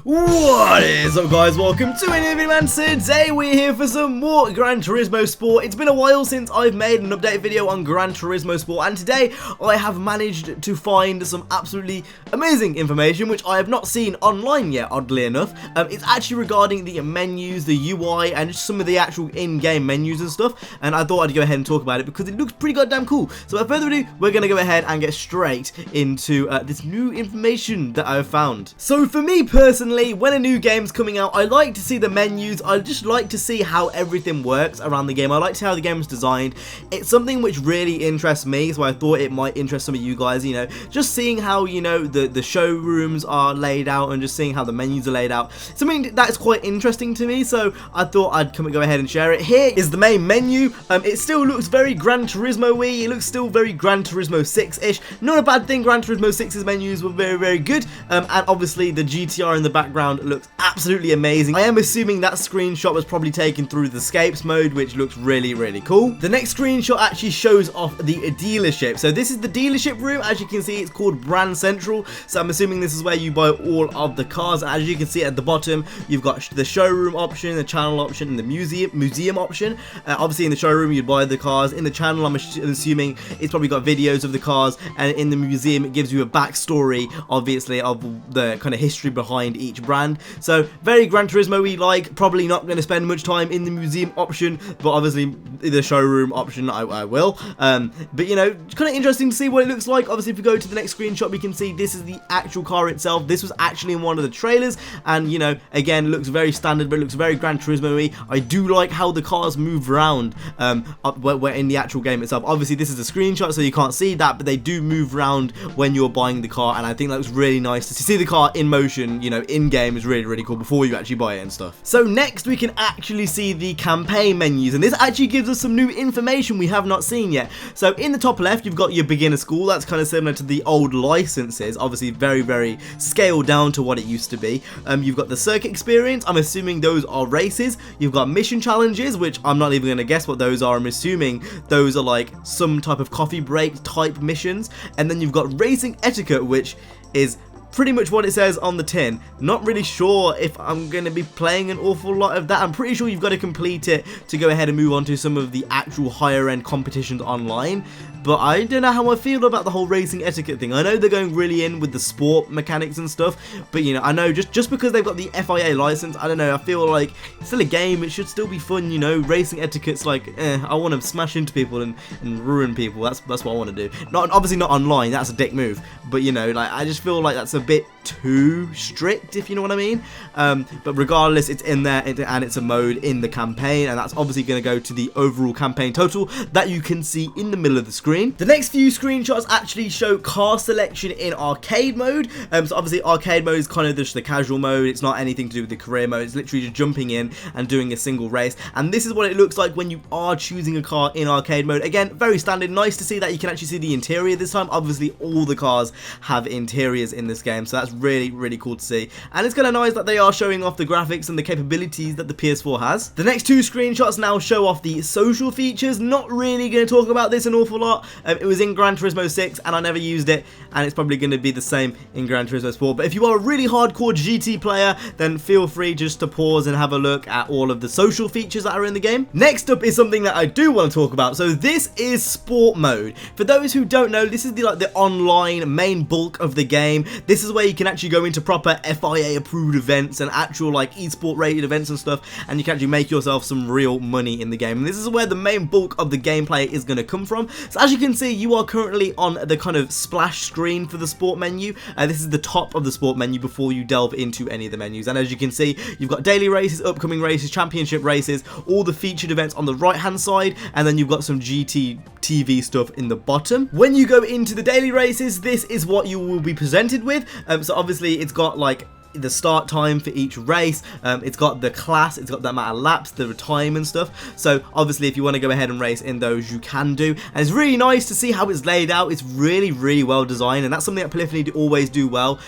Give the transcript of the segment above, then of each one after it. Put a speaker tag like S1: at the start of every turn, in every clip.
S1: What is up, guys? Welcome to a new video, man. Today we're here for some more Gran Turismo Sport. It's been a while since I've made an update video on Gran Turismo Sport, and today I have managed to find some absolutely amazing information which I have not seen online yet, oddly enough. It's actually regarding the menus, the UI, and just some of the actual in-game menus and stuff, and I thought I'd go ahead and talk about it because it looks pretty goddamn cool. So without further ado, we're going to go ahead and get straight into this new information that I've found. So for me personally, when a new game's coming out, I like to see the menus. I just like to see how everything works around the game. I like to see how the game is designed. It's something which really interests me, so I thought it might interest some of you guys, you know, just seeing how, you know, the showrooms are laid out and just seeing how the menus are laid out. Something that's quite interesting to me, so I thought I'd go ahead and share it. Here is the main menu. It still looks very Gran Turismo-y. It looks still very Gran Turismo 6-ish. Not a bad thing. Gran Turismo 6's menus were very, very good, and obviously the GTR in the background looks absolutely amazing. I am assuming that screenshot was probably taken through the Scapes mode, which looks really, really cool. The next screenshot actually shows off the dealership. So this is the dealership room. As you can see, it's called Brand Central. So I'm assuming this is where you buy all of the cars. As you can see at the bottom, you've got the showroom option, the channel option, and the museum option. Obviously in the showroom, you'd buy the cars. In the channel, I'm assuming it's probably got videos of the cars, and in the museum, it gives you a backstory, obviously, of the kind of history behind each brand. So very Gran Turismo-y, like, probably not going to spend much time in the museum option, but obviously the showroom option I will. But you know, kind of interesting to see what it looks like. Obviously, if we go to the next screenshot, we can see this is the actual car itself. This was actually in one of the trailers, and you know, again, looks very standard, but it looks very Gran Turismo-y. I do like how the cars move around we're in the actual game itself. Obviously, this is a screenshot, so you can't see that, but they do move around when you're buying the car, and I think that looks really nice to see the car in motion, you know, in game is really, really cool before you actually buy it and stuff. So next we can actually see the campaign menus, and this actually gives us some new information we have not seen yet. So in the top left, you've got your beginner school. That's kind of similar to the old licenses, obviously very, very scaled down to what it used to be. You've got the circuit experience. I'm assuming those are races. You've got mission challenges, which I'm not even going to guess what those are. I'm assuming those are like some type of coffee break type missions. And then you've got racing etiquette, which is pretty much what it says on the tin. Not really sure if I'm going to be playing an awful lot of that. I'm pretty sure you've got to complete it to go ahead and move on to some of the actual higher end competitions online. But I don't know how I feel about the whole racing etiquette thing. I know they're going really in with the sport mechanics and stuff, but you know, I know just because they've got the FIA license, I don't know, I feel like it's still a game. It should still be fun, you know. Racing etiquette's like, I want to smash into people and ruin people. That's what I want to do. Obviously not online, that's a dick move, but you know, like, I just feel like that's a bit too strict, if you know what I mean. But regardless, it's in there, and it's a mode in the campaign, and that's obviously going to go to the overall campaign total that you can see in the middle of the screen. The next few screenshots actually show car selection in arcade mode. So obviously arcade mode is kind of just the casual mode. It's not anything to do with the career mode. It's literally just jumping in and doing a single race, and this is what it looks like when you are choosing a car in arcade mode. Again, very standard. Nice to see that you can actually see the interior this time. Obviously all the cars have interiors in this game, so that's really, really cool to see, and it's kind of nice that they are showing off the graphics and the capabilities that the PS4 has. The next two screenshots now show off the social features. Not really going to talk about this an awful lot. It was in Gran Turismo 6 and I never used it, and it's probably going to be the same in Gran Turismo Sport. But if you are a really hardcore GT player, then feel free just to pause and have a look at all of the social features that are in the game. Next up is something that I do want to talk about. So this is sport mode. For those who don't know, this is the online main bulk of the game. This is where you can actually go into proper FIA approved events and actual like esport rated events and stuff, and you can actually make yourself some real money in the game. And this is where the main bulk of the gameplay is going to come from. So as you can see, you are currently on the kind of splash screen for the sport menu. This is the top of the sport menu before you delve into any of the menus, and as you can see, you've got daily races, upcoming races, championship races, all the featured events on the right hand side, and then you've got some GT TV stuff in the bottom. When you go into the daily races, this is what you will be presented with. So obviously it's got like the start time for each race, it's got the class, it's got the amount of laps, the time and stuff. So obviously if you want to go ahead and race in those, you can do, and it's really nice to see how it's laid out. It's really, really well designed, and that's something that Polyphony always do well.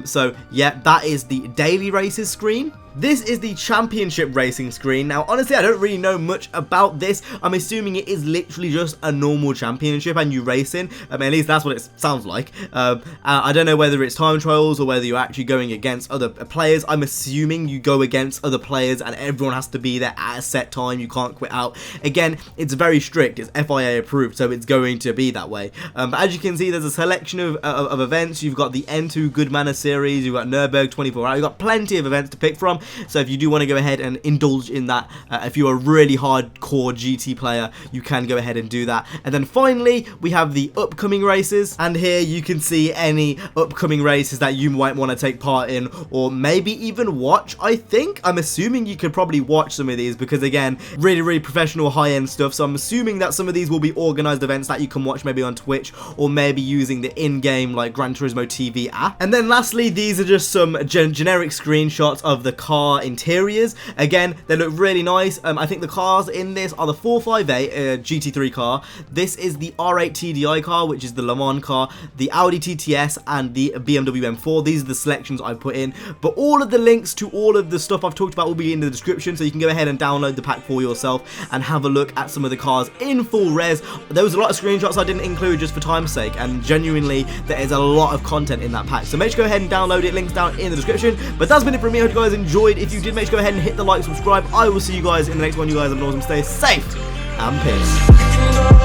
S1: So yeah, that is the daily races screen. This is the championship racing screen. Now, honestly, I don't really know much about this. I'm assuming it is literally just a normal championship and you racing. At least that's what it sounds like. I don't know whether it's time trials or whether you're actually going against other players. I'm assuming you go against other players and everyone has to be there at a set time. You can't quit out. Again, it's very strict. It's FIA approved, so it's going to be that way. But as you can see, there's a selection of events. You've got the N2 Good Manor series. You've got Nürburgring 24 Hours. You've got plenty of events to pick from. So if you do want to go ahead and indulge in that, if you're a really hardcore GT player, you can go ahead and do that. And then finally, we have the upcoming races. And here you can see any upcoming races that you might want to take part in, or maybe even watch. I'm assuming you could probably watch some of these because, again, really professional high-end stuff. So I'm assuming that some of these will be organized events that you can watch maybe on Twitch or maybe using the in-game like Gran Turismo TV app. And then lastly, these are just some generic screenshots of the car interiors. Again, they look really nice. I think the cars in this are the 458 GT3 car. This is the R8 TDI car, which is the Le Mans car, the Audi TTS, and the BMW M4. These are the selections I put in. But all of the links to all of the stuff I've talked about will be in the description, so you can go ahead and download the pack for yourself and have a look at some of the cars in full res. There was a lot of screenshots I didn't include just for time's sake, and genuinely there is a lot of content in that pack. So make sure to go ahead and download it. Links down in the description. But that's been it from me. I hope you guys enjoyed. If you did, make sure to go ahead and hit the like, subscribe. I will see you guys in the next one. You guys have an awesome stay safe and peace.